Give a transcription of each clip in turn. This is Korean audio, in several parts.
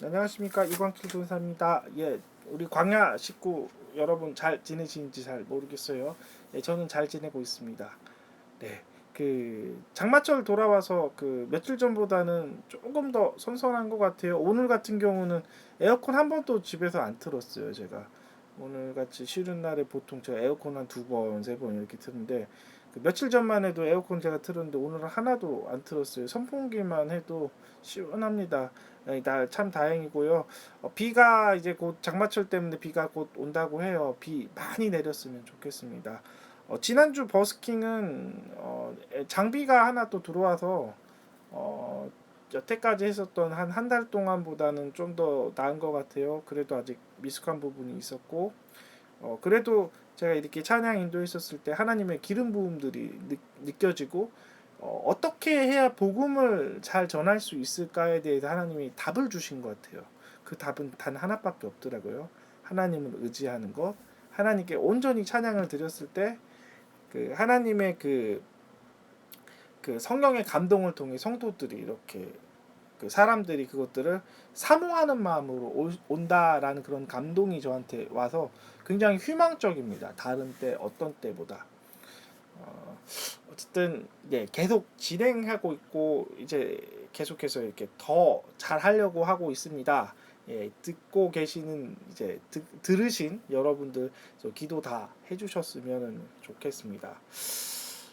안녕하십니까, 이광길 도사입니다. 예, 우리 광야 식구 여러분 잘 지내시는지 잘 모르겠어요. 예, 저는 잘 지내고 있습니다. 네, 그 장마철 돌아와서 그 며칠 전보다는 조금 더 선선한 것 같아요. 오늘 같은 경우는 에어컨 한 번도 집에서 안 틀었어요. 제가 오늘 같이 쉬는 날에 보통 제가 에어컨 한 두 번, 세 번 이렇게 트는데, 그 며칠 전만 해도 에어컨 제가 틀었는데 오늘은 하나도 안 틀었어요. 선풍기만 해도 시원합니다. 참 다행이고요. 비가 이제 곧 장마철 때문에 비가 곧 온다고 해요. 비 많이 내렸으면 좋겠습니다. 지난주 버스킹은 장비가 하나 또 들어와서 여태까지 했었던 한 달 동안보다는 좀 더 나은 것 같아요. 그래도 아직 미숙한 부분이 있었고, 그래도 제가 이렇게 찬양 인도했었을 때 하나님의 기름 부음들이 느껴지고, 어떻게 해야 복음을 잘 전할 수 있을까에 대해서 하나님이 답을 주신 것 같아요. 그 답은 단 하나밖에 없더라고요. 하나님을 의지하는 것. 하나님께 온전히 찬양을 드렸을 때 그 하나님의 그 성령의 감동을 통해 성도들이 이렇게 그 사람들이 그것들을 사모하는 마음으로 온다라는 그런 감동이 저한테 와서 굉장히 희망적입니다. 다른 때 어떤 때보다. 어쨌든 계속 진행하고 있고 이제 계속해서 이렇게 더 잘하려고 하고 있습니다. 듣고 계시는 이제 들으신 여러분들 기도 다 해주셨으면 좋겠습니다.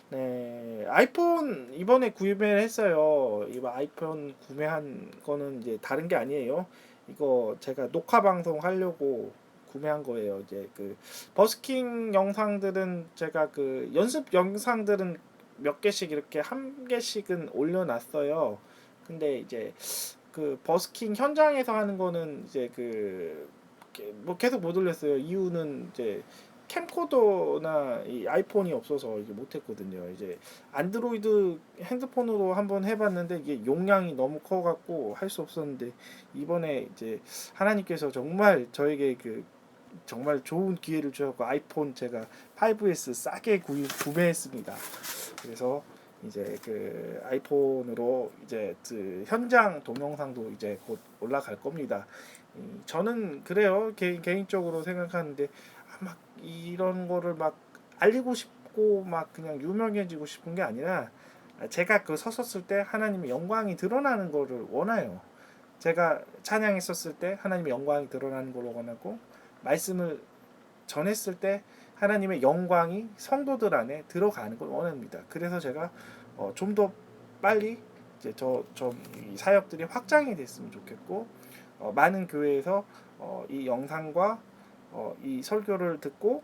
네, 아이폰 이번에 구매를 했어요. 이번 아이폰 구매한 거는 이제 다른 게 아니에요. 이거 제가 녹화 방송 하려고 구매한 거예요. 이제 그 버스킹 영상들은 제가 그 연습 영상들은 몇 개씩 이렇게 한 개씩은 올려놨어요. 근데 이제 그 버스킹 현장에서 하는 거는 이제 뭐 계속 못 올렸어요. 이유는 이제 캠코더나 이 아이폰이 없어서 이제 못했거든요. 이제 안드로이드 핸드폰으로 한번 해봤는데 이게 용량이 너무 커갖고 할 수 없었는데, 이번에 이제 하나님께서 정말 저에게 정말 좋은 기회를 주셨고 아이폰 제가 5S 싸게 구매했습니다. 그래서 이제 그 아이폰으로 이제 그 현장 동영상도 이제 곧 올라갈 겁니다. 저는 그래요. 개인적으로 생각하는데 막 이런 거를 막 알리고 싶고 막 그냥 유명해지고 싶은 게 아니라, 제가 그 섰었을 때 하나님의 영광이 드러나는 거를 원해요. 제가 찬양했었을 때 하나님의 영광이 드러나는 걸 원하고, 말씀을 전했을 때 하나님의 영광이 성도들 안에 들어가는 걸 원합니다. 그래서 제가 좀 더 빨리 이제 이 사역들이 확장이 됐으면 좋겠고, 많은 교회에서 이 영상과 이 설교를 듣고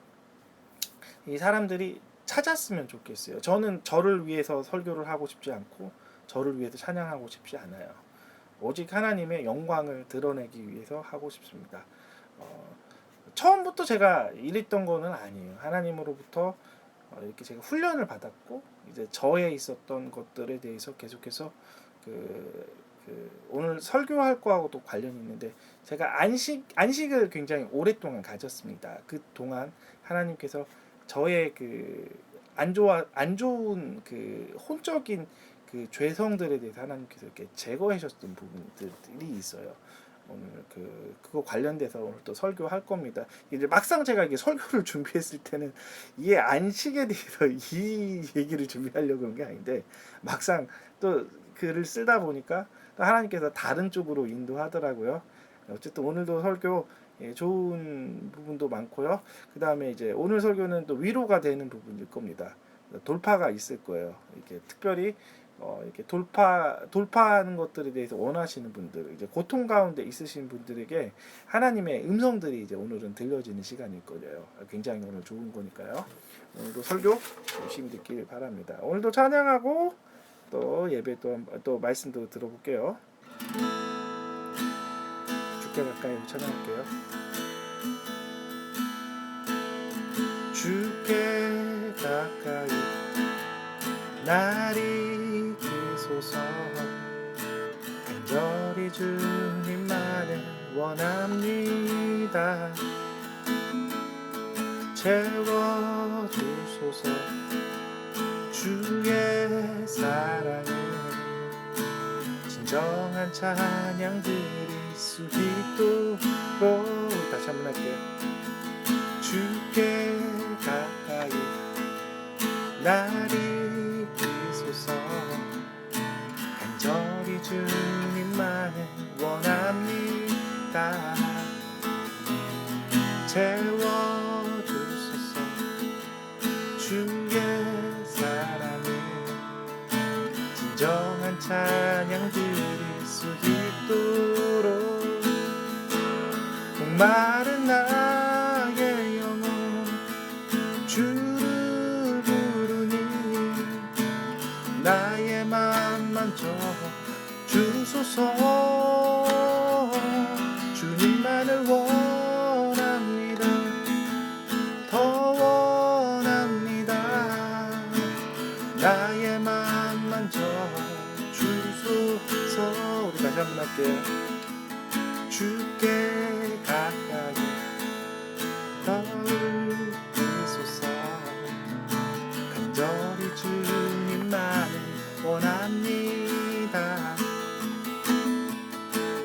이 사람들이 찾았으면 좋겠어요. 저는 저를 위해서 설교를 하고 싶지 않고 저를 위해서 찬양하고 싶지 않아요. 오직 하나님의 영광을 드러내기 위해서 하고 싶습니다. 처음부터 제가 이랬던 거는 아니에요. 하나님으로부터 이렇게 제가 훈련을 받았고, 이제 저에 있었던 것들에 대해서 계속해서 오늘 설교할 거하고도 관련이 있는데, 제가 안식을 굉장히 오랫동안 가졌습니다. 그 동안 하나님께서 저의 안 좋은 혼적인 죄성들에 대해서 하나님께서 이렇게 제거하셨던 부분들이 있어요. 오늘 그거 관련돼서 오늘 또 설교할 겁니다. 이제 막상 제가 이게 설교를 준비했을 때는 이게 안식에 대해서 이 얘기를 준비하려고 그런 게 아닌데, 막상 또 글을 쓰다 보니까 또 하나님께서 다른 쪽으로 인도하더라고요. 어쨌든 오늘도 설교 좋은 부분도 많고요. 그 다음에 이제 오늘 설교는 또 위로가 되는 부분일 겁니다. 돌파가 있을 거예요. 이렇게 특별히 이렇게 돌파하는 것들에 대해서 원하시는 분들, 이제 고통 가운데 있으신 분들에게 하나님의 음성들이 이제 오늘은 들려지는 시간일 거예요. 굉장히 오늘 좋은 거니까요. 오늘도 설교 열심히 듣길 바랍니다. 오늘도 찬양하고 또 예배 또 말씀도 들어볼게요. 주께 가까이 찬양할게요. 주께 가까이 나를 이기소서. 간절히 주님만을 원합니다. 채워주소서. 주의 사랑은 진정한 찬양 드릴 수 있도록. 다시 한번 할게요. 주께 가까이 나를 이소서. 간절히 주님만을 원합니다. 채워주소서. 주의 사랑을 진정한 찬양 드릴 수 있도록. 목마른 나의 영혼 주를 부르니 나의 맘 만져 주소서. 주님만을 원합니다. 더 원합니다. 나의 맘 만져 주소서. 우리 다시 한번 할게요. 주께 가까이 너를 이소서. 간절히 주님만을 원합니다.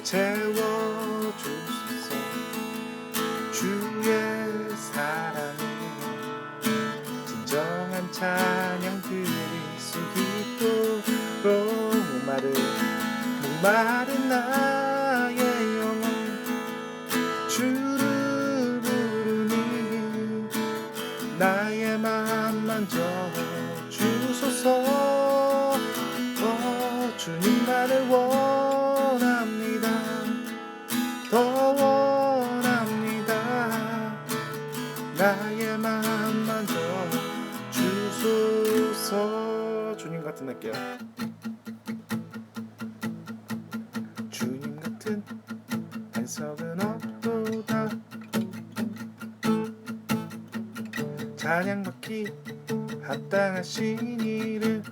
채워주소서. 주의 사랑을 진정한 찬양 드릴 수 있도록. 목마른 나의 영혼 주를 부르니 나의 맘 만져 주소서. 주님만을 원합니다. 더 원합니다. 나의 맘 만져 주소서. 주님 같은 할게요. 주님 같은 반석은 없도다. 찬양받기 합당하신 이를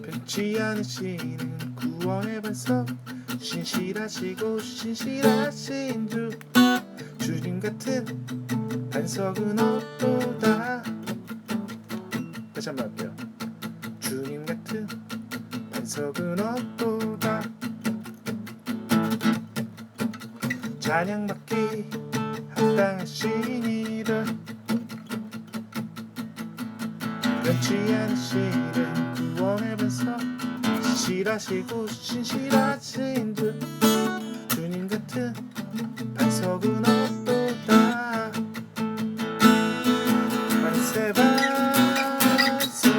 변치 않으시는 구원의 반석. 신실하시고 신실하신 주. 주님 같은 반석은 없도다. 다시 한번 할게요. 주님 같은 반석은 없도다. 찬양받기 합당하신 이를 변치 않으시는 구원의 반석. 신실하시고 신실하신 주. 주님 같은 반석은 없도다. 만세 반석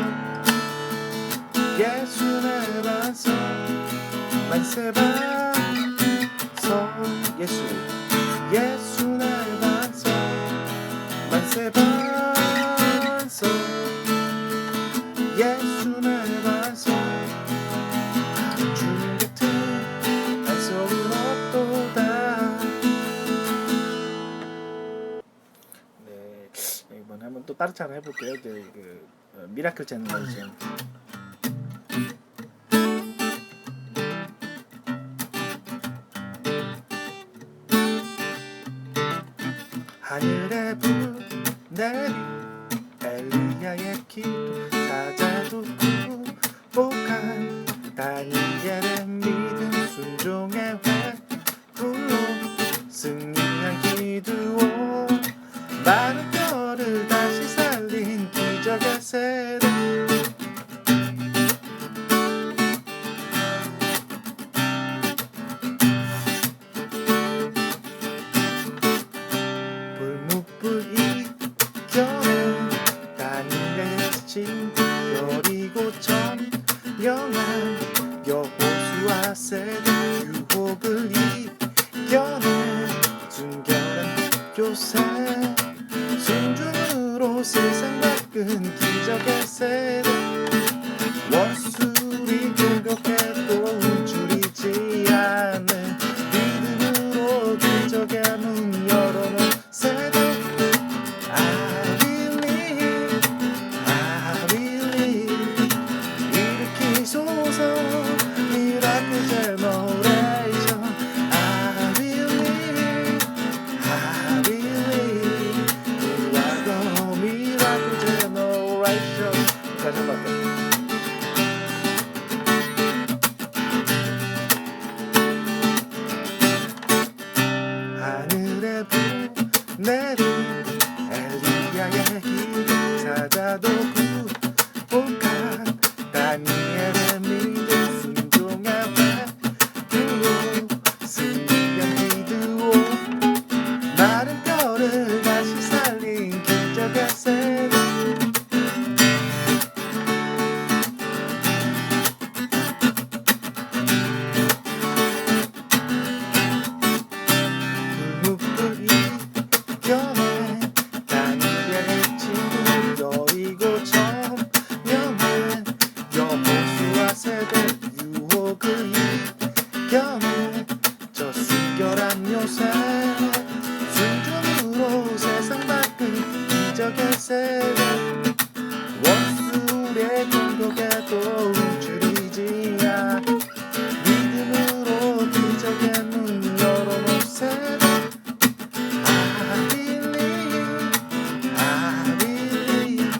예수 내 반석. 만세 반석 예수 내 반석. 만세 반석 예수 내 반석. 주님 같은 반석은 없도다. 네, 이번에 한번 또 다른 찬양 해볼게요. 미라클 제너레이션. 하늘에 불 내리 엘리야의 기도 찾아 듣고 복한 다니엘의 믿음 순종의 회구로 승리한 기드온. 많은 뼈를 다시 살린 기적의 세대. 불묵불 이겨낸 다니엘의 진 여리고 점령한 여호수아 세대. 유혹을 이겨낸 순결한 요새. 순종으로 세상 바꾼 기적의 세대. 원수를 공격해도 움츠리지 않는 믿음으로 기적의 문 열어놓은 세대. I believe 일으키소서 미라클 제너레이션. I believe You are the miracle generation. 다시 한번 할게요. 하늘에 보내린 엘리야의 길 찾아도 구복한 다니엘의 믿음 순종의 베드로 승리한 기드온 마른 뼈를 다시 살린 기적의 세례 묵묵히 이겨내 다니엘의 친구 여리고 점령해 여호수아 세대 유혹을 이겨내 저 순결한 요새 순종으로 세상 바꾼 기적의 세대 원수 우리의 공격에도 움츠리지야 믿음으로 기적의 문 열어놓으세 I believe, I believe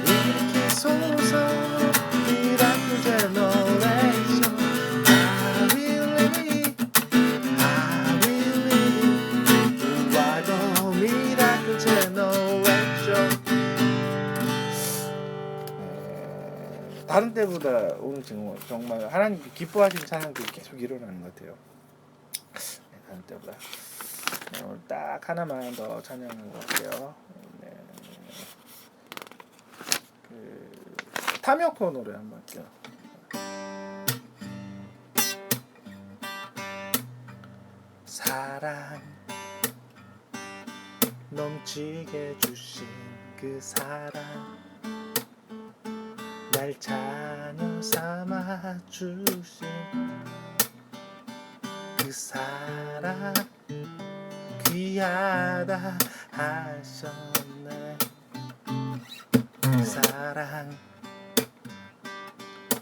일으키소서 미라클 제너레이션 I believe, I believe You are the miracle generation 다른 때보다 오늘 지금 정말 하나님께 기뻐하시는 찬양들이 계속 일어나는 것 같아요. 다른 때보다 오늘 딱 하나만 더 찬양하고 갈게요. 타미오코 노래 한번 할게요. 사랑 넘치게 주신 그 사랑 날 자녀 삼아 주신 그 사랑 귀하다 하셨네 그 사랑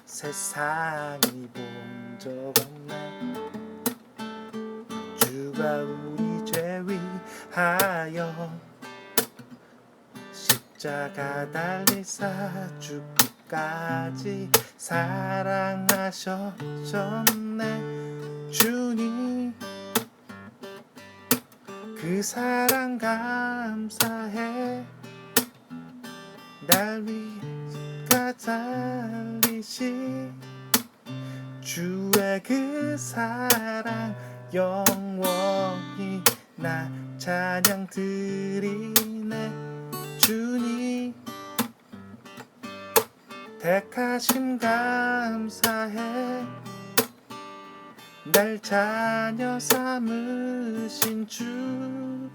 세상이 본 적 없네 주가 우리 죄 위하여 십자가 달리사 죽기까지 사랑하셨네 주님 그 사랑 감사해 날 위가 달리시 주의 그 사랑 영원히 나 찬양 드리네 주님 택하심 감사해 날 자녀 삼으신 주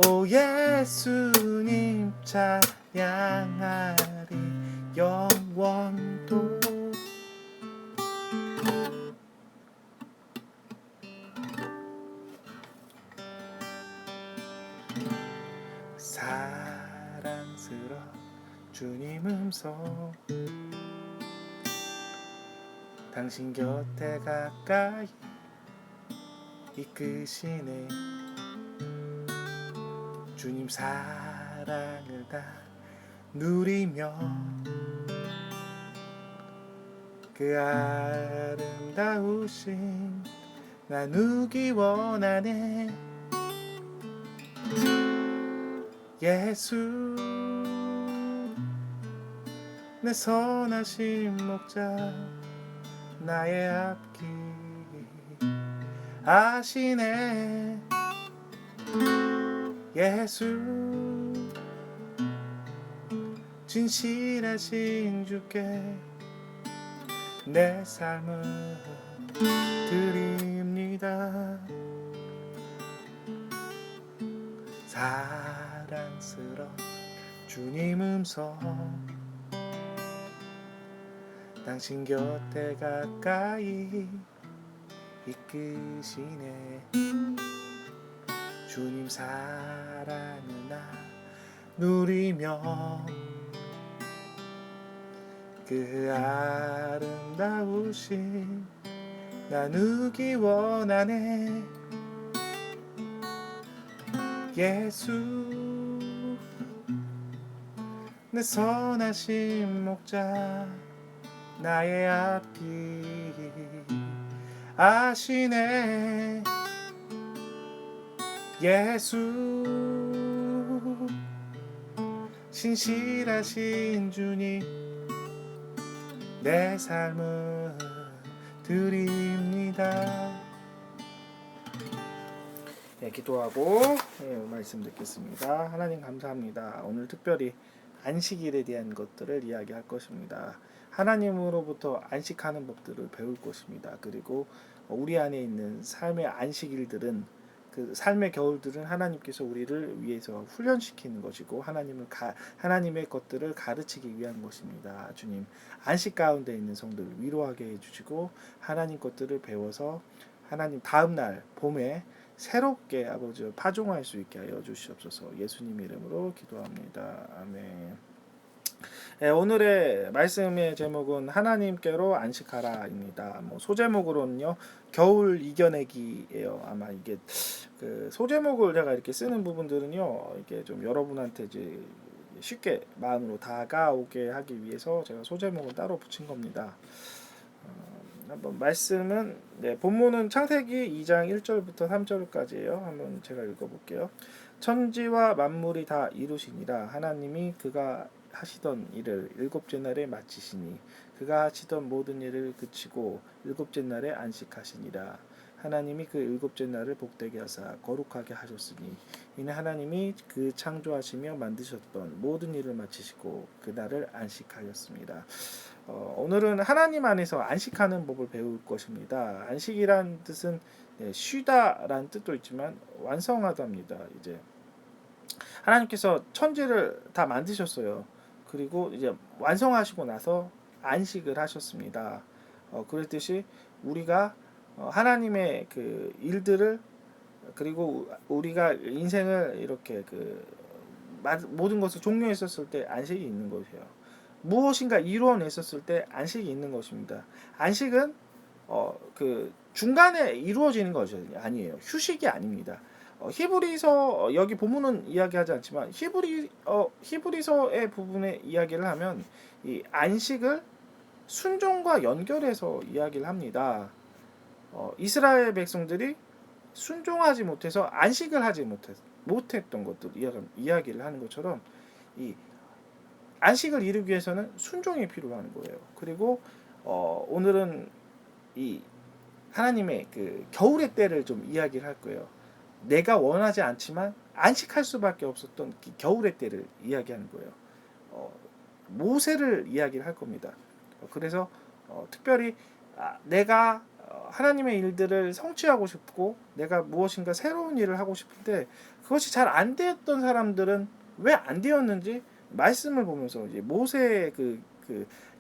오 예수님 찬양하리 영원토록 사랑스러운 주님 음성 당신 곁에 가까이 이끄시네 주님 사랑을 다 누리며 그 아름다우신 나누기 원하네 예수 내 선하신 목자 나의 앞길 아시네 예수 진실하신 주께 내 삶을 드립니다 사랑스러운 주님 음성 당신 곁에 가까이 이끄시네 주님 사랑을 나 누리며 그 아름다우신 나누기 원하네 예수 내 선하신 목자 나의 앞길 아시네 예수 신실하신 주님 내 삶은 드립니다. 네, 기도하고 말씀 듣겠습니다. 하나님 감사합니다. 오늘 특별히 안식일에 대한 것들을 이야기할 것입니다. 하나님으로부터 안식하는 법들을 배울 것입니다. 그리고 우리 안에 있는 삶의 안식일들은 그 삶의 겨울들은 하나님께서 우리를 위해서 훈련시키는 것이고 하나님의 것들을 가르치기 위한 것입니다. 주님 안식 가운데 있는 성들을 위로하게 해주시고 하나님 것들을 배워서 하나님 다음 날 봄에 새롭게 아버지 파종할 수 있게 하여 주시옵소서. 예수님 이름으로 기도합니다. 아멘. 네, 오늘의 말씀의 제목은 하나님께로 안식하라입니다. 소제목으로는요 겨울 이겨내기예요. 아마 이게 그 소제목을 제가 이렇게 쓰는 부분들은요 이게 좀 여러분한테 이제 쉽게 마음으로 다가오게 하기 위해서 제가 소제목을 따로 붙인 겁니다. 한번 말씀은 본문은 창세기 2장 1절부터 3절까지예요. 한번 제가 읽어볼게요. 천지와 만물이 다 이루시니라. 하나님이 그가 하시던 일을 일곱째 날에 마치시니 그가 하시던 모든 일을 그치고 일곱째 날에 안식하시니라. 하나님이 그 일곱째 날을 복되게 하사 거룩하게 하셨으니 이는 하나님이 그 창조하시며 만드셨던 모든 일을 마치시고 그 날을 안식하였습니다. 오늘은 하나님 안에서 안식하는 법을 배울 것입니다. 안식이란 뜻은 쉬다라는 뜻도 있지만 완성하다입니다. 이제 하나님께서 천지를 다 만드셨어요. 그리고 이제 완성하시고 나서 안식을 하셨습니다. 그랬듯이 우리가 하나님의 그 일들을 그리고 우리가 인생을 이렇게 그 모든 것을 종료했었을 때 안식이 있는 것이에요. 무엇인가 이루어냈었을 때 안식이 있는 것입니다. 안식은 그 중간에 이루어지는 것이 아니에요. 휴식이 아닙니다. 히브리서 여기 본문은 이야기하지 않지만 히브리서의 부분에 이야기를 하면 이 안식을 순종과 연결해서 이야기를 합니다. 이스라엘 백성들이 순종하지 못해서 안식을 하지 못했던 것들 이야기를 하는 것처럼 이 안식을 이루기 위해서는 순종이 필요한 거예요. 그리고 오늘은 이 하나님의 그 겨울의 때를 좀 이야기를 할 거예요. 내가 원하지 않지만 안식할 수밖에 없었던 그 겨울의 때를 이야기하는 거예요. 모세를 이야기를 할 겁니다. 그래서 특별히 내가 하나님의 일들을 성취하고 싶고 내가 무엇인가 새로운 일을 하고 싶은데 그것이 잘 안 되었던 사람들은 왜 안 되었는지 말씀을 보면서 이제 모세의 그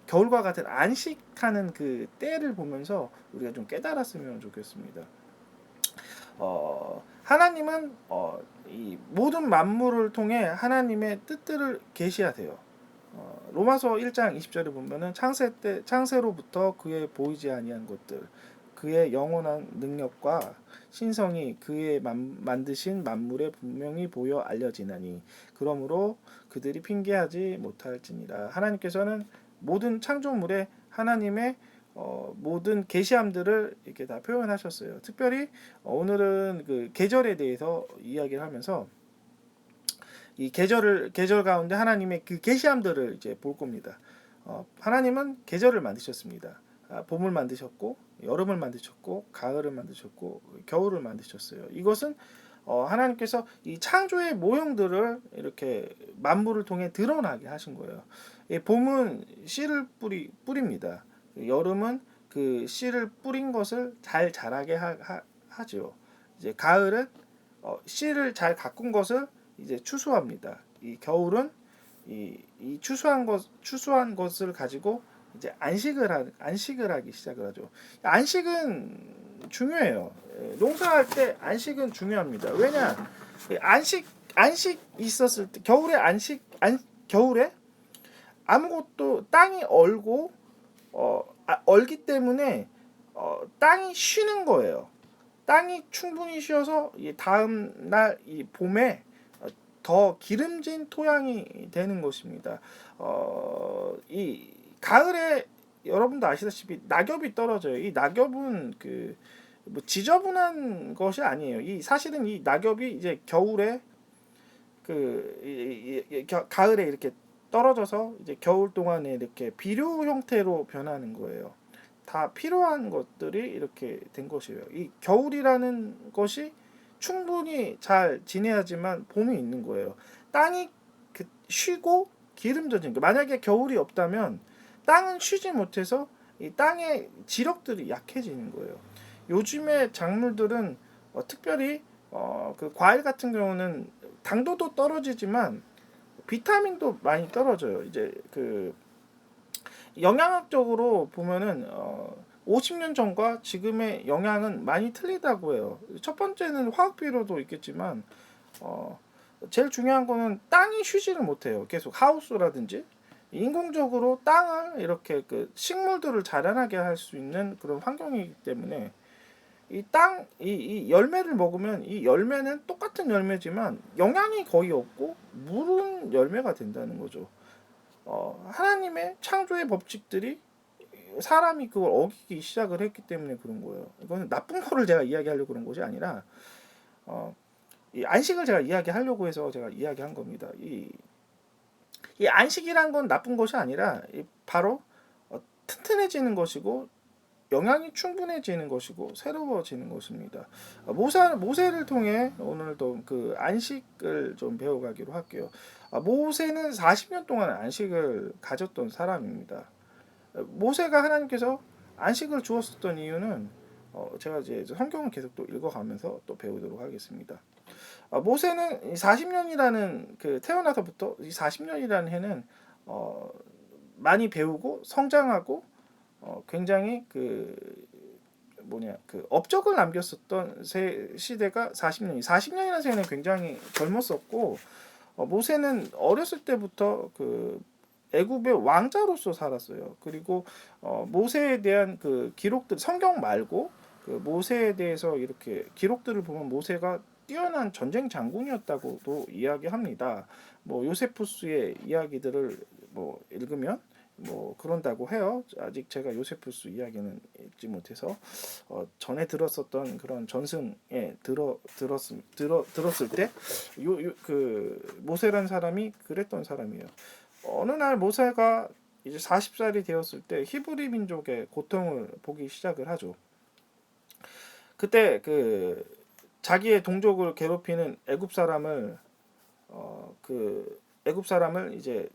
겨울과 같은 안식하는 그 때를 보면서 우리가 좀 깨달았으면 좋겠습니다. 하나님은 이 모든 만물을 통해 하나님의 뜻들을 계시하세요. 로마서 1장 20절에 보면은 창세로부터 그의 보이지 아니한 것들 그의 영원한 능력과 신성이 그의 만드신 만물에 분명히 보여 알려지나니 그러므로 그들이 핑계하지 못할지니라. 하나님께서는 모든 창조물에 하나님의 모든 계시함들을 이렇게 다 표현하셨어요. 특별히 오늘은 그 계절에 대해서 이야기를 하면서 이 계절 가운데 하나님의 그 계시함들을 이제 볼 겁니다. 하나님은 계절을 만드셨습니다. 봄을 만드셨고 여름을 만드셨고 가을을 만드셨고 겨울을 만드셨어요. 이것은 하나님께서 이 창조의 모형들을 이렇게 만물을 통해 드러나게 하신 거예요. 봄은 씨를 뿌립니다. 여름은 그 씨를 뿌린 것을 잘 자라게 하죠. 이제 가을은 씨를 잘 가꾼 것을 이제 추수합니다. 이 겨울은 이 추수한 것을 가지고 이제 안식을 하기 시작을 하죠. 안식은 중요해요. 농사할 때 안식은 중요합니다. 왜냐? 안식 있었을 때 겨울에 아무것도 땅이 얼고 얼기 때문에 땅이 쉬는 거예요. 땅이 충분히 쉬어서 다음 날 이 봄에 더 기름진 토양이 되는 것입니다. 이 가을에 여러분도 아시다시피 낙엽이 떨어져요. 이 낙엽은 뭐 지저분한 것이 아니에요. 이 사실은 이 낙엽이 이제 겨울에 가을에 이렇게 떨어져서 이제 겨울 동안에 이렇게 비료 형태로 변하는 거예요. 다 필요한 것들이 이렇게 된 것이에요. 이 겨울이라는 것이 충분히 잘 지내야지만 봄이 있는 거예요. 땅이 쉬고 기름져진 거. 만약에 겨울이 없다면 땅은 쉬지 못해서 이 땅의 지력들이 약해지는 거예요. 요즘의 작물들은 특별히 그 과일 같은 경우는 당도도 떨어지지만 비타민도 많이 떨어져요. 이제 영양학적으로 보면은 50년 전과 지금의 영양은 많이 틀리다고 해요. 첫 번째는 화학 비료도 있겠지만 제일 중요한 거는 땅이 쉬지를 못해요. 계속 하우스라든지 인공적으로 땅을 이렇게 식물들을 자라나게 할 수 있는 그런 환경이기 때문에 이 열매를 먹으면 이 열매는 똑같은 열매지만 영양이 거의 없고 무른 열매가 된다는 거죠. 하나님의 창조의 법칙들이 사람이 그걸 어기기 시작을 했기 때문에 그런 거예요. 이거는 나쁜 거를 제가 이야기하려고 그런 것이 아니라 이 안식을 제가 이야기하려고 해서 제가 이야기한 겁니다. 이 안식이란 건 나쁜 것이 아니라 바로 튼튼해지는 것이고 영양이 충분해지는 것이고 새로워지는 것입니다. 모세를 통해 오늘도 그 안식을 좀 배워가기로 할게요. 모세는 40년 동안 안식을 가졌던 사람입니다. 모세가 하나님께서 안식을 주었었던 이유는 제가 이제 성경을 계속 또 읽어가면서 또 배우도록 하겠습니다. 모세는 40년이라는 태어나서부터 이 40년이라는 해는 많이 배우고 성장하고 굉장히 업적을 남겼었던 시대가 40년이 40년이라는 세는 굉장히 젊었었고 모세는 어렸을 때부터 애굽의 왕자로서 살았어요. 그리고 모세에 대한 기록들 성경 말고 모세에 대해서 이렇게 기록들을 보면 모세가 뛰어난 전쟁 장군이었다고도 이야기합니다. 뭐 요세푸스의 이야기들을 뭐 읽으면 뭐 그런다고 해요. 아직 제가 요세푸스 이야기는 읽지 못해서 전에 들었었던 그런 전승에 들었을 때 모세라는 사람이 그랬던 사람이에요. 어느 날 모세가 이제 40살이 되었을 때 히브리 민족의 고통을 보기 시작을 하죠. 그때 자기의 동족을 괴롭히는 애굽 사람을 이제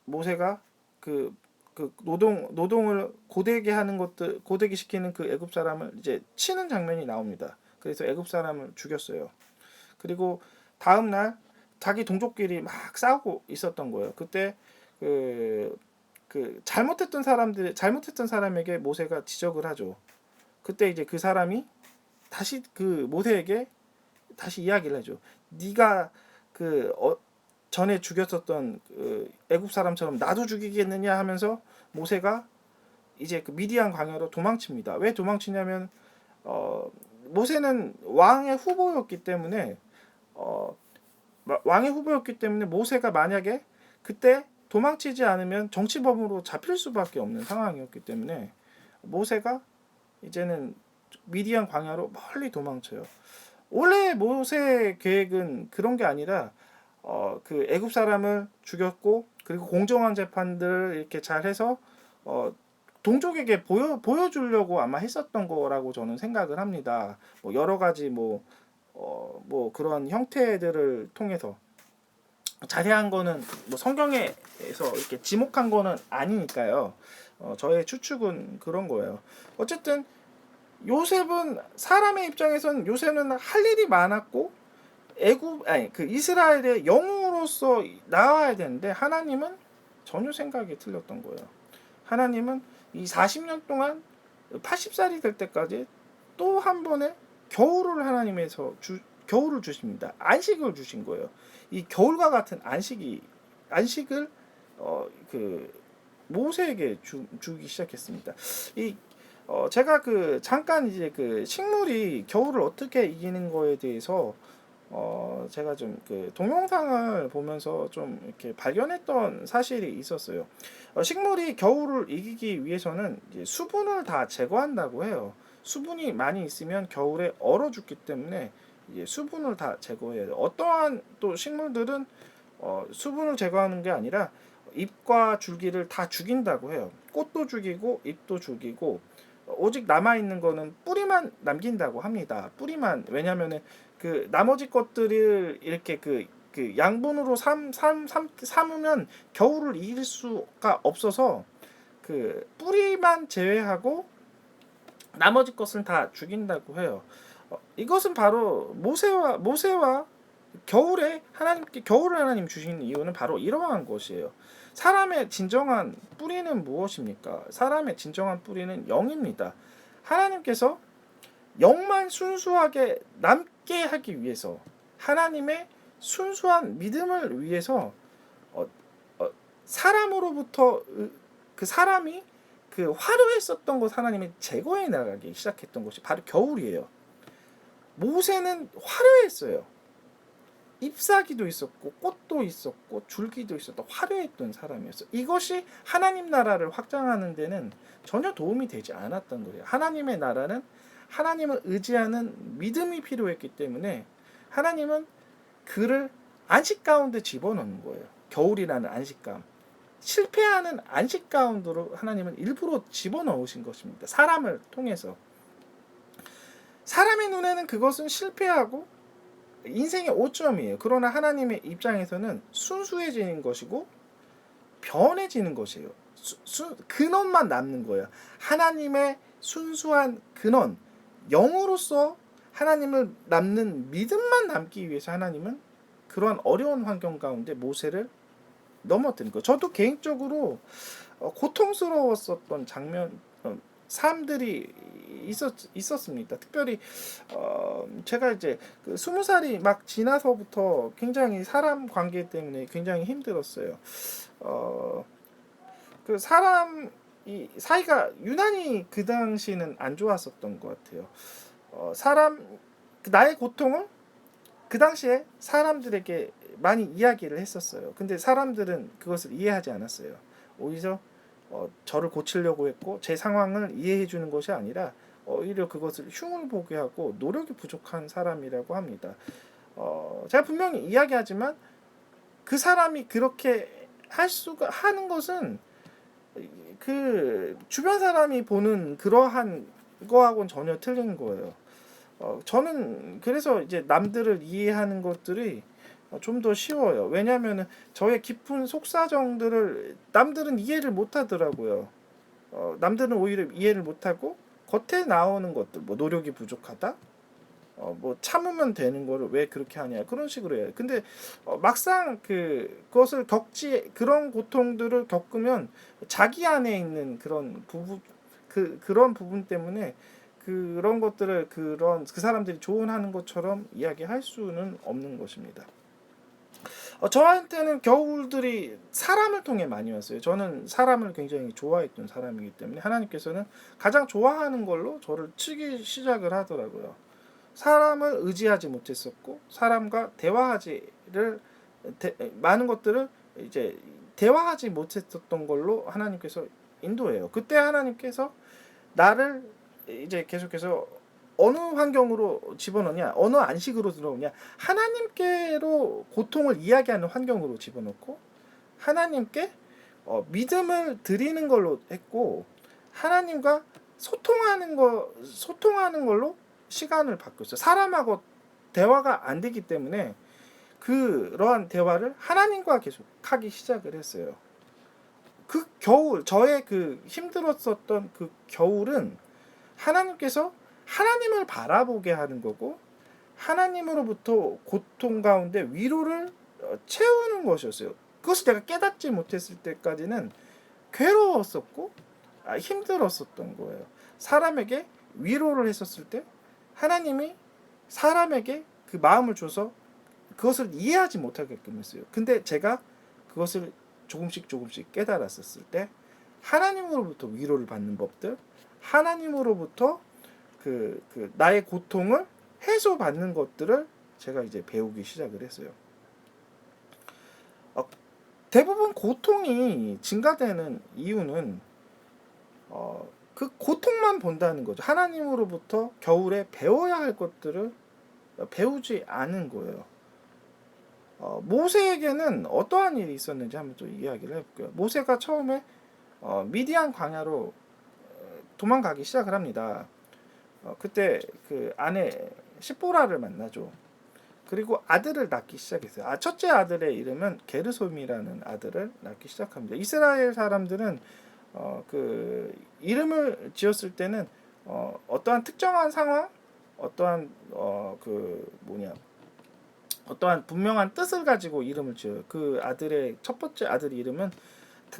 모세가 노동을 고되게 하는 것들 고되게 시키는 애굽 사람을 이제 치는 장면이 나옵니다. 그래서 애굽 사람을 죽였어요. 그리고 다음 날 자기 동족끼리 막 싸우고 있었던 거예요. 그때 잘못했던 사람에게 모세가 지적을 하죠. 그때 이제 그 사람이 다시 모세에게 다시 이야기를 하죠. 네가 전에 죽였었던 애굽 사람처럼 나도 죽이겠느냐 하면서 모세가 이제 미디안 광야로 도망칩니다. 왜 도망치냐면 모세는 왕의 후보였기 때문에 모세가 만약에 그때 도망치지 않으면 정치범으로 잡힐 수밖에 없는 상황이었기 때문에 모세가 이제는 미디안 광야로 멀리 도망쳐요. 원래 모세의 계획은 그런 게 아니라 애굽 사람을 죽였고 그리고 공정한 재판들을 이렇게 잘해서 동족에게 보여주려고 아마 했었던 거라고 저는 생각을 합니다. 뭐 여러 가지 뭐 그런 형태들을 통해서 자세한 거는 뭐 성경에서 이렇게 지목한 거는 아니니까요. 저의 추측은 그런 거예요. 어쨌든 요셉은 사람의 입장에서는 요셉은 할 일이 많았고 이스라엘의 영웅으로서 나와야 되는데 하나님은 전혀 생각이 틀렸던 거예요. 하나님은 이 40년 동안 80살이 될 때까지 또 한 번의 겨울을 겨울을 주십니다. 안식을 주신 거예요. 이 겨울과 같은 안식을 모세에게 주기 시작했습니다. 제가 잠깐 이제 식물이 겨울을 어떻게 이기는 거에 대해서 제가 좀 그 동영상을 보면서 좀 이렇게 발견했던 사실이 있었어요. 식물이 겨울을 이기기 위해서는 이제 수분을 다 제거한다고 해요. 수분이 많이 있으면 겨울에 얼어 죽기 때문에 이제 수분을 다 제거해야 돼요. 어떠한 또 식물들은 수분을 제거하는 게 아니라 잎과 줄기를 다 죽인다고 해요. 꽃도 죽이고 잎도 죽이고 오직 남아 있는 거는 뿌리만 남긴다고 합니다. 뿌리만. 왜냐면은 그 나머지 것들을 이렇게 그 양분으로 삼으면 겨울을 이길 수가 없어서 그 뿌리만 제외하고 나머지 것은 다 죽인다고 해요. 이것은 바로 모세와 겨울에 하나님께 겨울을 하나님 주신 이유는 바로 이러한 것이에요. 사람의 진정한 뿌리는 무엇입니까? 사람의 진정한 뿌리는 영입니다. 하나님께서 영만 순수하게 남게 하기 위해서 하나님의 순수한 믿음을 위해서 사람으로부터 그 사람이 그 화려했었던 것 하나님이 제거해 나가기 시작했던 것이 바로 겨울이에요. 모세는 화려했어요. 잎사귀도 있었고 꽃도 있었고 줄기도 있었던 화려했던 사람이었어요. 이것이 하나님 나라를 확장하는 데는 전혀 도움이 되지 않았던 거예요. 하나님의 나라는 하나님을 의지하는 믿음이 필요했기 때문에 하나님은 그를 안식 가운데 집어넣는 거예요. 겨울이라는 안식감. 실패하는 안식 가운데로 하나님은 일부러 집어넣으신 것입니다. 사람을 통해서. 사람의 눈에는 그것은 실패하고 인생의 오점이에요. 그러나 하나님의 입장에서는 순수해지는 것이고 변해지는 것이에요. 근원만 남는 거예요. 하나님의 순수한 근원, 영으로서 하나님을 남는 믿음만 남기 위해서 하나님은 그러한 어려운 환경 가운데 모세를 넘어뜨린 거예요. 저도 개인적으로 고통스러웠었던 장면, 사람들이 있었습니다. 특별히 제가 이제 그 20살이 막 지나서부터 굉장히 사람 관계 때문에 굉장히 힘들었어요. 그 사람 이 사이가 유난히 그 당시는 안 좋았었던 것 같아요. 나의 고통을 그 당시에 사람들에게 많이 이야기를 했었어요. 근데 사람들은 그것을 이해하지 않았어요. 오히려 저를 고치려고 했고 제 상황을 이해해 주는 것이 아니라 오히려 그것을 흉을 보게 하고 노력이 부족한 사람이라고 합니다. 제가 분명히 이야기하지만 그 사람이 그렇게 하는 것은 그 주변 사람이 보는 그러한 거하고는 전혀 틀린 거예요. 저는 그래서 이제 남들을 이해하는 것들이 좀 더 쉬워요. 왜냐하면 저의 깊은 속사정들을 남들은 이해를 못하더라고요. 남들은 오히려 이해를 못하고 겉에 나오는 것들, 뭐 노력이 부족하다, 뭐 참으면 되는 거를 왜 그렇게 하냐 그런 식으로 해요. 근데 막상 그것을 그런 고통들을 겪으면 자기 안에 있는 그런 부분 그런 부분 때문에 그런 것들을 그 사람들이 조언하는 것처럼 이야기할 수는 없는 것입니다. 저한테는 겨울들이 사람을 통해 많이 왔어요. 저는 사람을 굉장히 좋아했던 사람이기 때문에 하나님께서는 가장 좋아하는 걸로 저를 치기 시작을 하더라고요. 사람을 의지하지 못했었고 사람과 많은 것들을 이제 대화하지 못했었던 걸로 하나님께서 인도해요. 그때 하나님께서 나를 이제 계속해서 어느 환경으로 집어넣냐, 어느 안식으로 들어오냐, 하나님께로 고통을 이야기하는 환경으로 집어넣고 하나님께 믿음을 드리는 걸로 했고 하나님과 소통하는 걸로 시간을 바꿨어요. 사람하고 대화가 안 되기 때문에 그러한 대화를 하나님과 계속 하기 시작을 했어요. 그 겨울, 저의 그 힘들었었던 그 겨울은 하나님께서 하나님을 바라보게 하는 거고 하나님으로부터 고통 가운데 위로를 채우는 것이었어요. 그것을 제가 깨닫지 못했을 때까지는 괴로웠었고 힘들었었던 거예요. 사람에게 위로를 했었을 때 하나님이 사람에게 그 마음을 줘서 그것을 이해하지 못하게끔 했어요. 근데 제가 그것을 조금씩 깨달았었을 때 하나님으로부터 위로를 받는 법들, 하나님으로부터 나의 고통을 해소받는 것들을 제가 이제 배우기 시작을 했어요. 대부분 고통이 증가되는 이유는 그 고통만 본다는 거죠. 하나님으로부터 겨울에 배워야 할 것들을 배우지 않은 거예요. 모세에게는 어떠한 일이 있었는지 한번 또 이야기를 해볼게요. 모세가 처음에 미디안 광야로 도망가기 시작을 합니다. 그때 그 아내 시보라를 만나죠. 그리고 아들을 낳기 시작했어요. 첫째 아들의 이름은 게르솜이라는 아들을 낳기 시작합니다. 이스라엘 사람들은 그 이름을 지었을 때는 어떠한 특정한 상황, 어떠한 어떠한 분명한 뜻을 가지고 이름을 지어요. 그 아들의 첫 번째 아들 이름은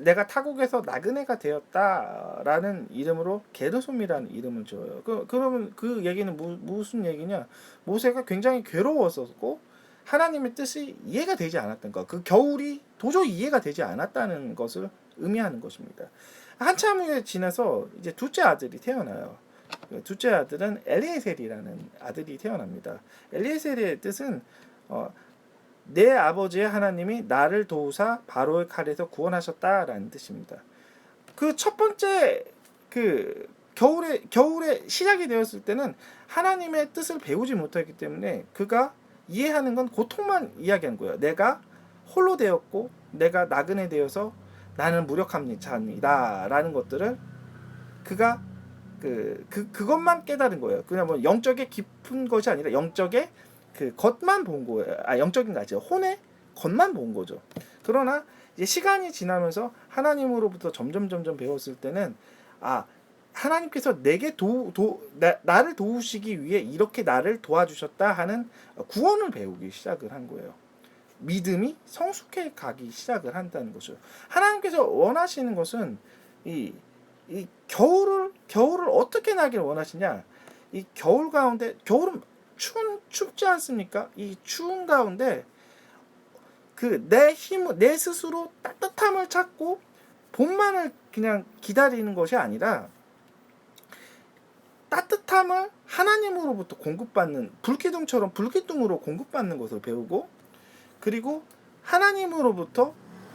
내가 타국에서 나그네가 되었다라는 이름으로 게르솜이라는 이름을 지어요. 그러면 그 얘기는 무슨 얘기냐? 모세가 굉장히 괴로웠었고 하나님의 뜻이 이해가 되지 않았던 것, 그 겨울이 도저히 이해가 되지 않았다는 것을 의미하는 것입니다. 한참 후에 지나서 이제 둘째 아들이 태어나요. 둘째 아들은 엘리에셀이라는 아들이 태어납니다. 엘리에셀의 뜻은 내 아버지의 하나님이 나를 도우사 바로의 칼에서 구원하셨다라는 뜻입니다. 그 첫 번째 그 겨울에 시작이 되었을 때는 하나님의 뜻을 배우지 못했기 때문에 그가 이해하는 건 고통만 이야기하는 거예요. 내가 홀로 되었고 내가 나그네 되어서 나는 무력합니다라는 것들을 그가 그것만 깨달은 거예요. 그냥 뭐 영적의 깊은 것이 아니라 영적의 그 겉만 본 거예요. 영적인 거 아니죠. 혼의 겉만 본 거죠. 그러나 이제 시간이 지나면서 하나님으로부터 점점 배웠을 때는 하나님께서 내게 나를 도우시기 위해 이렇게 나를 도와주셨다 하는 구원을 배우기 시작을 한 거예요. 믿음이 성숙해 가기 시작을 한다는 거죠. 하나님께서 원하시는 것은 이 겨울을 어떻게 나길 원하시냐? 이 겨울 가운데 겨울은 춥지 않습니까? 이 추운 가운데 내 스스로 따뜻함을 찾고 봄만을 그냥 기다리는 것이 아니라 따뜻함을 하나님으로부터 공급받는 불기둥으로 공급받는 것을 배우고 그리고 하나님으로부터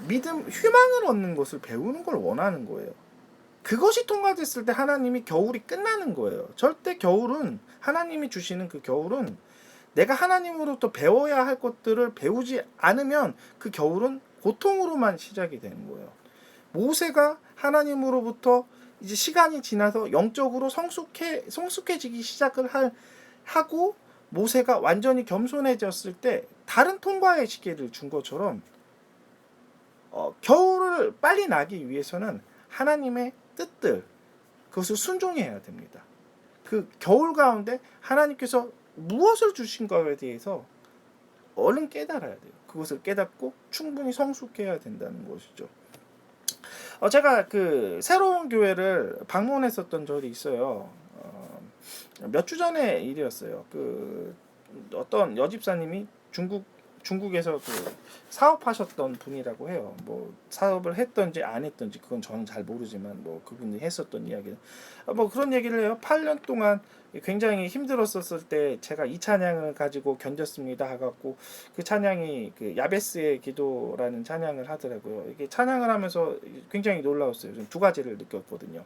희망을 얻는 것을 배우는 걸 원하는 거예요. 그것이 통과됐을 때 하나님이 겨울이 끝나는 거예요. 절대 하나님이 주시는 그 겨울은 내가 하나님으로부터 배워야 할 것들을 배우지 않으면 그 겨울은 고통으로만 시작이 되는 거예요. 모세가 하나님으로부터 이제 시간이 지나서 영적으로 성숙해지기 시작을 하고 모세가 완전히 겸손해졌을 때 다른 통과의 시기를 준 것처럼 겨울을 빨리 나기 위해서는 하나님의 뜻들 그것을 순종해야 됩니다. 그 겨울 가운데 하나님께서 무엇을 주신 것에 대해서 얼른 깨달아야 돼요. 그것을 깨닫고 충분히 성숙해야 된다는 것이죠. 제가 그 새로운 교회를 방문했었던 적이 있어요. 몇 주 전의 일이었어요. 그 어떤 여집사님이 중국에서 그 사업하셨던 분이라고 해요. 뭐 사업을 했던지 안 했던지 그건 저는 잘 모르지만 뭐 그분이 했었던 이야기는 뭐 그런 얘기를 해요. 8년 동안 굉장히 힘들었었을 때 제가 이 찬양을 가지고 견뎠습니다 하갖고 그 찬양이 그 야베스의 기도라는 찬양을 하더라고요. 이게 찬양을 하면서 굉장히 놀라웠어요. 좀 두 가지를 느꼈거든요.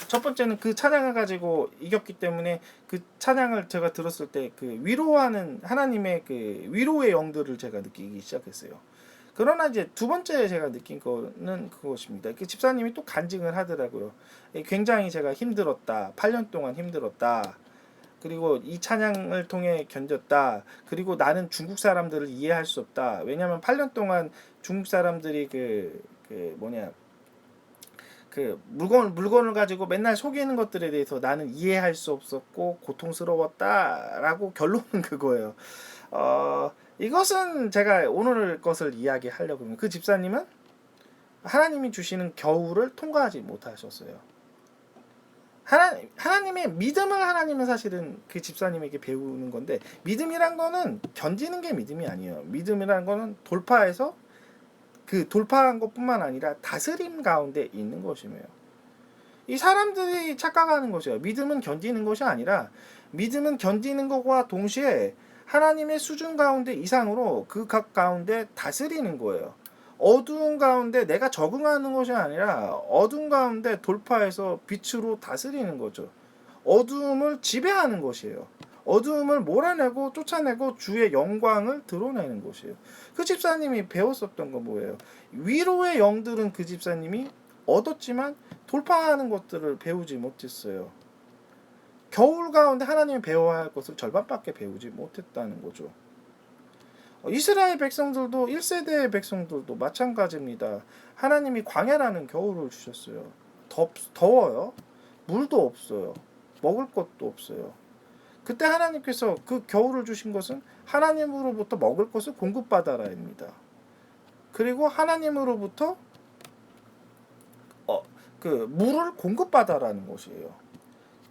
첫 번째는 그 찬양을 가지고 이겼기 때문에 그 찬양을 제가 들었을 때 그 위로하는 하나님의 그 위로의 영들을 제가 느끼기 시작했어요. 그러나 이제 두 번째 제가 느낀 거는 그것입니다. 그 집사님이 또 간증을 하더라고요. 굉장히 제가 힘들었다. 8년 동안 힘들었다. 그리고 이 찬양을 통해 견뎠다. 그리고 나는 중국 사람들을 이해할 수 없다. 왜냐하면 8년 동안 중국 사람들이 물건을 가지고 맨날 속이는 것들에 대해서 나는 이해할 수 없었고 고통스러웠다라고 결론은 그거예요. 이것은 제가 오늘 것을 이야기하려고 합니다. 그 집사님은 하나님이 주시는 겨울을 통과하지 못하셨어요. 하나님의 믿음을 하나님은 사실은 그 집사님에게 배우는 건데 믿음이란 거는 견디는 게 믿음이 아니에요. 믿음이란 거는 돌파해서 그 돌파한 것뿐만 아니라 다스림 가운데 있는 것이며 이 사람들이 착각하는 것이에요. 믿음은 견디는 것이 아니라 믿음은 견디는 것과 동시에 하나님의 수준 가운데 이상으로 그 각 가운데 다스리는 거예요. 어두운 가운데 내가 적응하는 것이 아니라 어두운 가운데 돌파해서 빛으로 다스리는 거죠. 어두움을 지배하는 것이에요. 어두움을 몰아내고 쫓아내고 주의 영광을 드러내는 것이에요. 그 집사님이 배웠었던 건 뭐예요? 위로의 영들은 그 집사님이 얻었지만 돌파하는 것들을 배우지 못했어요. 겨울 가운데 하나님이 배워야 할 것을 절반밖에 배우지 못했다는 거죠. 이스라엘 백성들도 1세대의 백성들도 마찬가지입니다. 하나님이 광야라는 겨울을 주셨어요. 더워요. 물도 없어요. 먹을 것도 없어요. 그때 하나님께서 그 겨울을 주신 것은 하나님으로부터 먹을 것을 공급받아라입니다. 그리고 하나님으로부터 그 물을 공급받아라는 것이에요.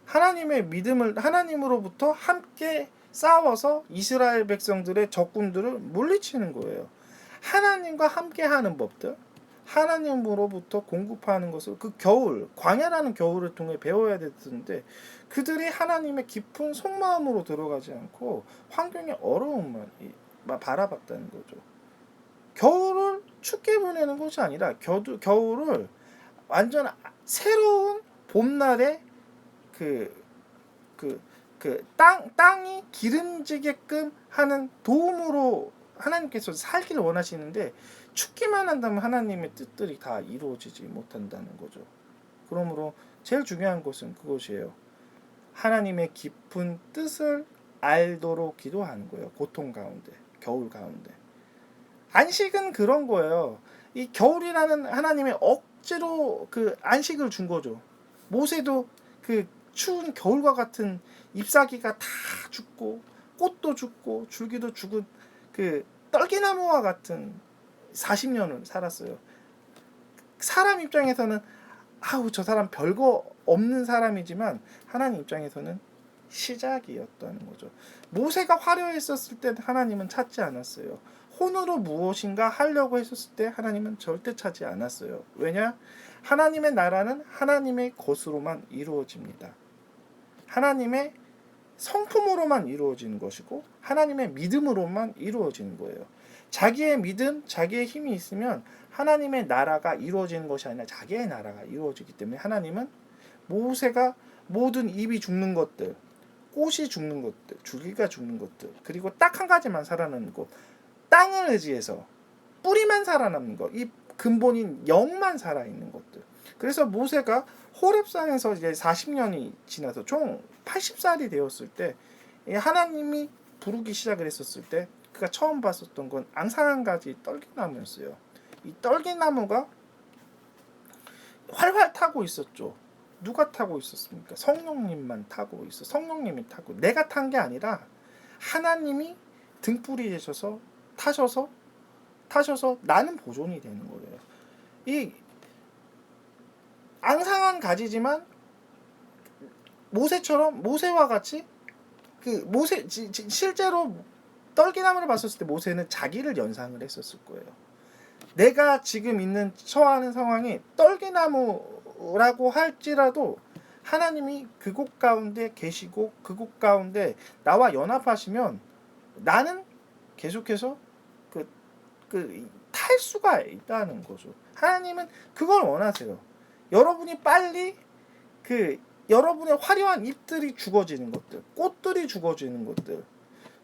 하나님의 믿음을 하나님으로부터 함께 싸워서 이스라엘 백성들의 적군들을 물리치는 거예요. 하나님과 함께하는 법들, 하나님으로부터 공급하는 것을 그 겨울, 광야라는 겨울을 통해 배워야 되는데 그들이 하나님의 깊은 속마음으로 들어가지 않고 환경의 어려움만 바라봤다는 거죠. 겨울을 춥게 보내는 것이 아니라 겨울을 완전 새로운 봄날에 땅이 기름지게끔 하는 도움으로 하나님께서 살기를 원하시는데 춥기만 한다면 하나님의 뜻들이 다 이루어지지 못한다는 거죠. 그러므로 제일 중요한 것은 그것이에요. 하나님의 깊은 뜻을 알도록 기도하는 거예요. 고통 가운데, 겨울 가운데. 안식은 그런 거예요. 이 겨울이라는 하나님의 억지로 그 안식을 준 거죠. 모세도 그 추운 겨울과 같은 잎사귀가 다 죽고 꽃도 죽고 줄기도 죽은 그 떨기나무와 같은 40년을 살았어요. 사람 입장에서는 아우 저 사람 별거 없는 사람이지만 하나님 입장에서는 시작이었다는 거죠. 모세가 화려했었을 때 하나님은 찾지 않았어요. 혼으로 무엇인가 하려고 했었을 때 하나님은 절대 찾지 않았어요. 왜냐? 하나님의 나라는 하나님의 것으로만 이루어집니다. 하나님의 성품으로만 이루어지는 것이고 하나님의 믿음으로만 이루어지는 거예요. 자기의 믿음, 자기의 힘이 있으면 하나님의 나라가 이루어지는 것이 아니라 자기의 나라가 이루어지기 때문에 하나님은 모세가 모든 잎이 죽는 것들, 꽃이 죽는 것들, 줄기가 죽는 것들, 그리고 딱 한 가지만 살아나는 것, 땅을 의지해서 뿌리만 살아남는 것, 이 근본인 영만 살아있는 것들. 그래서 모세가 호렙산에서 이제 40년이 지나서 총 80살이 되었을 때 하나님이 부르기 시작을 했었을 때 그가 처음 봤었던 건 앙상한 가지 떨기나무였어요. 이 떨기나무가 활활 타고 있었죠. 누가 타고 있었습니까? 성령님만 타고 있어. 성령님이 타고 내가 탄 게 아니라 하나님이 등불이 되셔서 타셔서 나는 보존이 되는 거예요. 이 앙상한 가지지만 모세와 같이 실제로 떨기나무를 봤었을 때 모세는 자기를 연상을 했었을 거예요. 내가 지금 처하는 상황이 떨기나무라고 할지라도 하나님이 그곳 가운데 계시고 그곳 가운데 나와 연합하시면 나는 계속해서 탈 수가 있다는 거죠. 하나님은 그걸 원하세요. 여러분이 빨리 여러분의 화려한 잎들이 죽어지는 것들, 꽃들이 죽어지는 것들,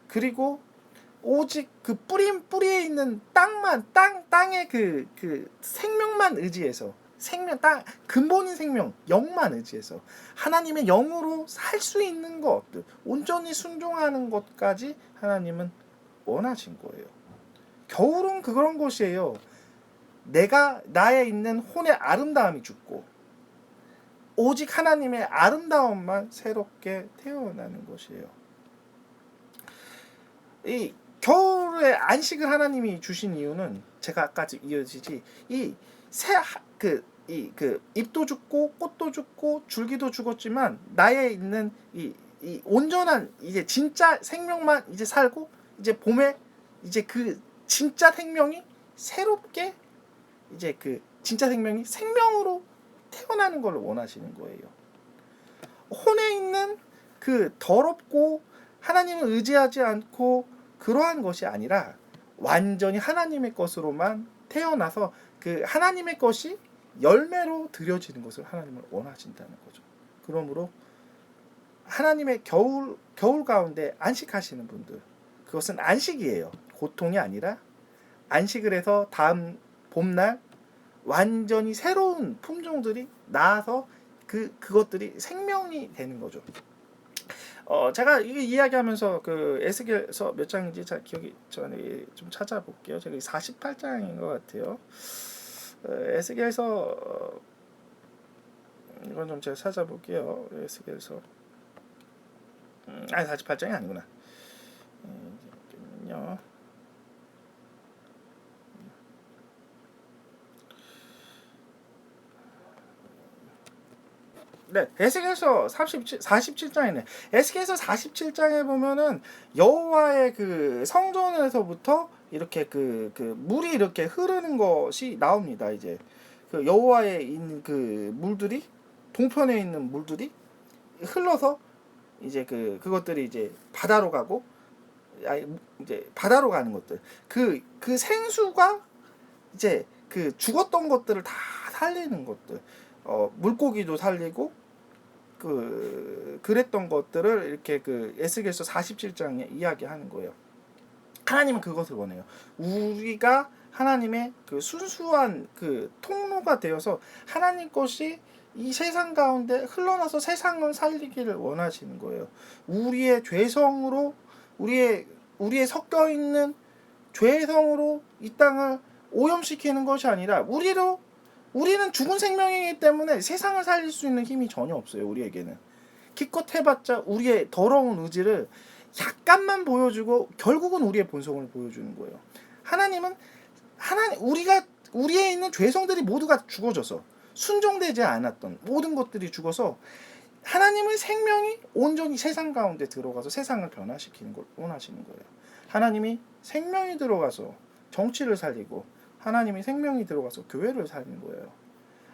그리고 오직 그 뿌리에 있는 땅의 그 생명만 의지해서 근본인 생명, 영만 의지해서 하나님의 영으로 살 수 있는 것들, 온전히 순종하는 것까지 하나님은 원하신 거예요. 겨울은 그런 것이에요. 나에 있는 혼의 아름다움이 죽고 오직 하나님의 아름다움만 새롭게 태어나는 것이에요. 이 겨울에 안식을 하나님이 주신 이유는 제가 아까 이어지지 잎도 죽고 꽃도 죽고 줄기도 죽었지만 나에 있는 이 온전한 이제 진짜 생명만 이제 살고 이제 봄에 이제 그 진짜 생명이 새롭게 이제 그 진짜 생명이 생명으로 태어나는 걸 원하시는 거예요. 혼에 있는 그 더럽고 하나님을 의지하지 않고 그러한 것이 아니라 완전히 하나님의 것으로만 태어나서 그 하나님의 것이 열매로 드려지는 것을 하나님을 원하신다는 거죠. 그러므로 하나님의 겨울 가운데 안식하시는 분들, 그것은 안식이에요. 고통이 아니라 안식을 해서 다음 봄날 완전히 새로운 품종들이 나와서 그것들이 생명이 되는 거죠. 제가 이게 이야기하면서 그 에스겔서 몇 장인지 잘 기억이 전에 좀 찾아볼게요. 제가 48장인 것 같아요. 에스겔서 이건 좀 제가 찾아볼게요. 에스겔서 48장이 아니구나. 잠깐만요. 네, 에스겔서 47장이네. 에스겔서 47장에 보면은 여호와의 그 성전에서부터 이렇게 그 물이 이렇게 흐르는 것이 나옵니다. 이제 그 여호와의 있는 그 물들이 동편에 있는 물들이 흘러서 이제 그것들이 이제 바다로 가고 이제 바다로 가는 것들. 그 생수가 이제 그 죽었던 것들을 다 살리는 것들. 물고기도 살리고 그랬던 것들을 이렇게 그 에스겔서 47장에 이야기하는 거예요. 하나님은 그것을 원해요. 우리가 하나님의 그 순수한 그 통로가 되어서 하나님 것이 이 세상 가운데 흘러나서 세상을 살리기를 원하시는 거예요. 우리의 죄성으로 우리의 섞여 있는 죄성으로 이 땅을 오염시키는 것이 아니라 우리는 죽은 생명이기 때문에 세상을 살릴 수 있는 힘이 전혀 없어요. 우리에게는 기껏 해봤자 우리의 더러운 의지를 약간만 보여주고 결국은 우리의 본성을 보여주는 거예요. 하나님은 우리에 있는 죄성들이 모두가 죽어져서 순종되지 않았던 모든 것들이 죽어서 하나님의 생명이 온전히 세상 가운데 들어가서 세상을 변화시키는 걸 원하시는 거예요. 하나님이 생명이 들어가서 정치를 살리고 하나님의 생명이 들어가서 교회를 살리는 거예요.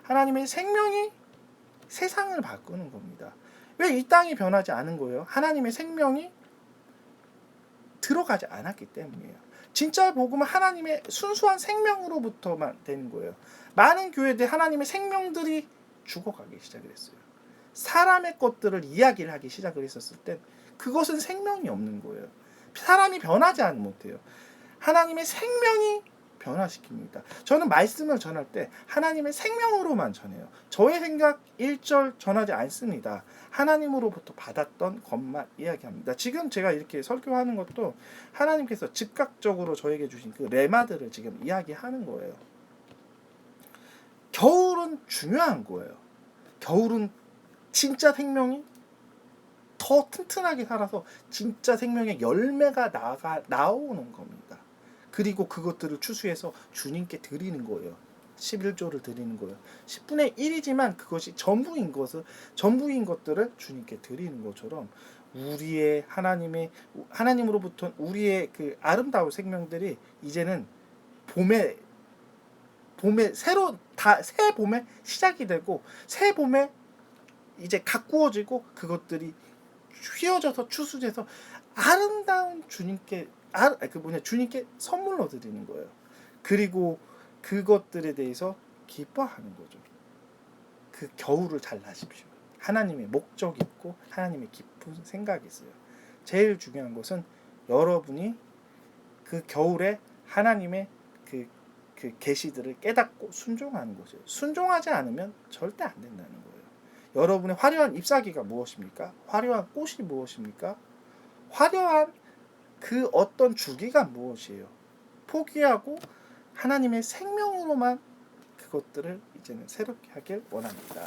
하나님의 생명이 세상을 바꾸는 겁니다. 왜 이 땅이 변하지 않은 거예요? 하나님의 생명이 들어가지 않았기 때문이에요. 진짜 복음은 하나님의 순수한 생명으로부터만 되는 거예요. 많은 교회들 하나님의 생명들이 죽어가기 시작을 했어요. 사람의 것들을 이야기를 하기 시작을 했었을 때 그것은 생명이 없는 거예요. 사람이 변하지 못해요. 하나님의 생명이 변화시킵니다. 저는 말씀을 전할 때 하나님의 생명으로만 전해요. 저의 생각 1절 전하지 않습니다. 하나님으로부터 받았던 것만 이야기합니다. 지금 제가 이렇게 설교하는 것도 하나님께서 즉각적으로 저에게 주신 그 레마들을 지금 이야기하는 거예요. 겨울은 중요한 거예요. 겨울은 진짜 생명이 더 튼튼하게 살아서 진짜 생명의 열매가 나오는 겁니다. 그리고 그것들을 추수해서 주님께 드리는 거예요. 11조를 드리는 거예요. 10분의 1이지만 그것이 전부인 것들을 주님께 드리는 것처럼 우리의 하나님으로부터 우리의 그 아름다운 생명들이 이제는 새 봄에 시작이 되고 새 봄에 이제 가꾸어지고 그것들이 휘어져서 추수돼서 아름다운 주님께 선물로 드리는 거예요. 그리고 그것들에 대해서 기뻐하는 거죠. 그 겨울을 잘 나십시오. 하나님의 목적이 있고 하나님의 깊은 생각이 있어요. 제일 중요한 것은 여러분이 그 겨울에 하나님의 그 계시들을 깨닫고 순종하는 것이에요. 순종하지 않으면 절대 안 된다는 거예요. 여러분의 화려한 잎사귀가 무엇입니까? 화려한 꽃이 무엇입니까? 화려한 그 어떤 주기가 무엇이에요? 포기하고 하나님의 생명으로만 그것들을 이제는 새롭게 하길 원합니다.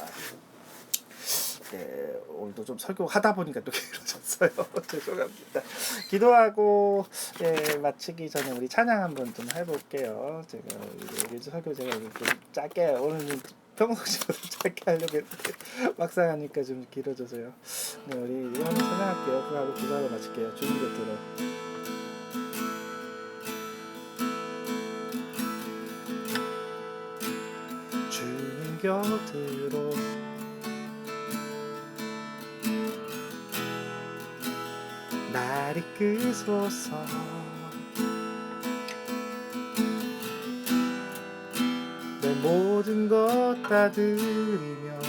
네, 오늘도 좀 설교하다 보니까 또 길어졌어요. 죄송합니다. 기도하고 마치기 전에 우리 찬양 한번 좀 해볼게요. 제가 설교 제가 좀 짧게 오늘은 평소보다 짧게 하려고 했는데 막상 하니까 좀 길어져서요. 네, 우리 한번 찬양할게요. 그거하고 기도하고 마칠게요. 주님 곁으로. 주님 곁으로 나 날 이끄소서. 내 모든 것 다 드리며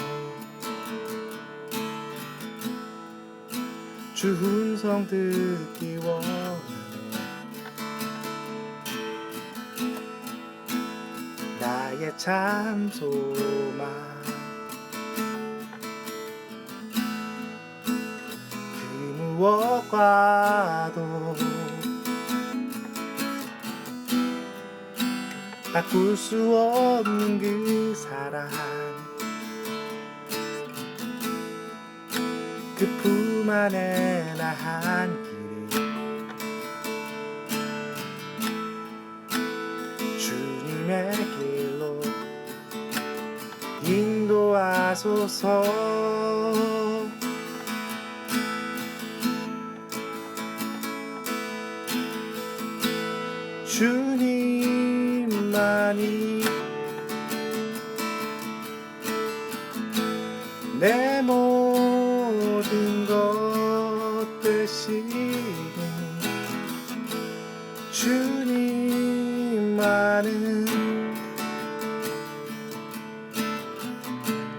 주 음성 듣기 원하네. 나의 참 소망 그 무엇과도 바꿀 수 없는 그 사랑, 그 품 안에 나 한 길이 주님의 길로 인도하소서. 주님만이 내 모든 것 되시니 주님만은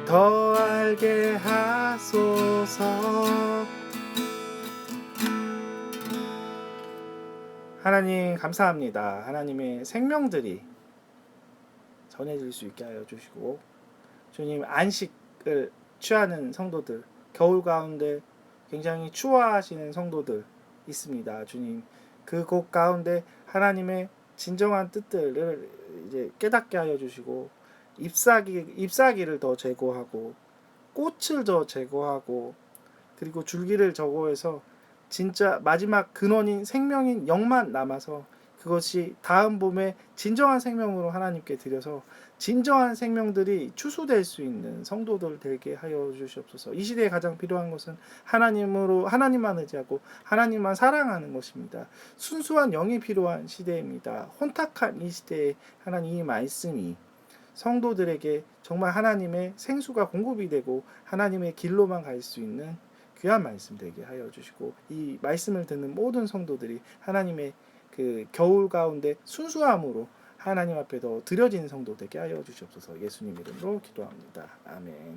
더 알게 하소서. 하나님 감사합니다. 하나님의 생명들이 전해질 수 있게 하여 주시고, 주님 안식을 취하는 성도들, 겨울 가운데 굉장히 추워하시는 성도들 있습니다. 주님 그 곳 가운데 하나님의 진정한 뜻들을 이제 깨닫게 하여 주시고, 잎사귀를 더 제거하고 꽃을 더 제거하고 그리고 줄기를 제거해서 진짜 마지막 근원인 생명인 영만 남아서 그것이 다음 봄에 진정한 생명으로 하나님께 드려서 진정한 생명들이 추수될 수 있는 성도들 되게 하여 주시옵소서. 이 시대에 가장 필요한 것은 하나님만 의지하고 하나님만 사랑하는 것입니다. 순수한 영이 필요한 시대입니다. 혼탁한 이 시대에 하나님 이 말씀이 성도들에게 정말 하나님의 생수가 공급이 되고 하나님의 길로만 갈 수 있는 귀한 말씀 되게 하여 주시고, 이 말씀을 듣는 모든 성도들이 하나님의 그 겨울 가운데 순수함으로 하나님 앞에 더 드려지는 성도 되게 하여 주시옵소서. 예수님 이름으로 기도합니다. 아멘.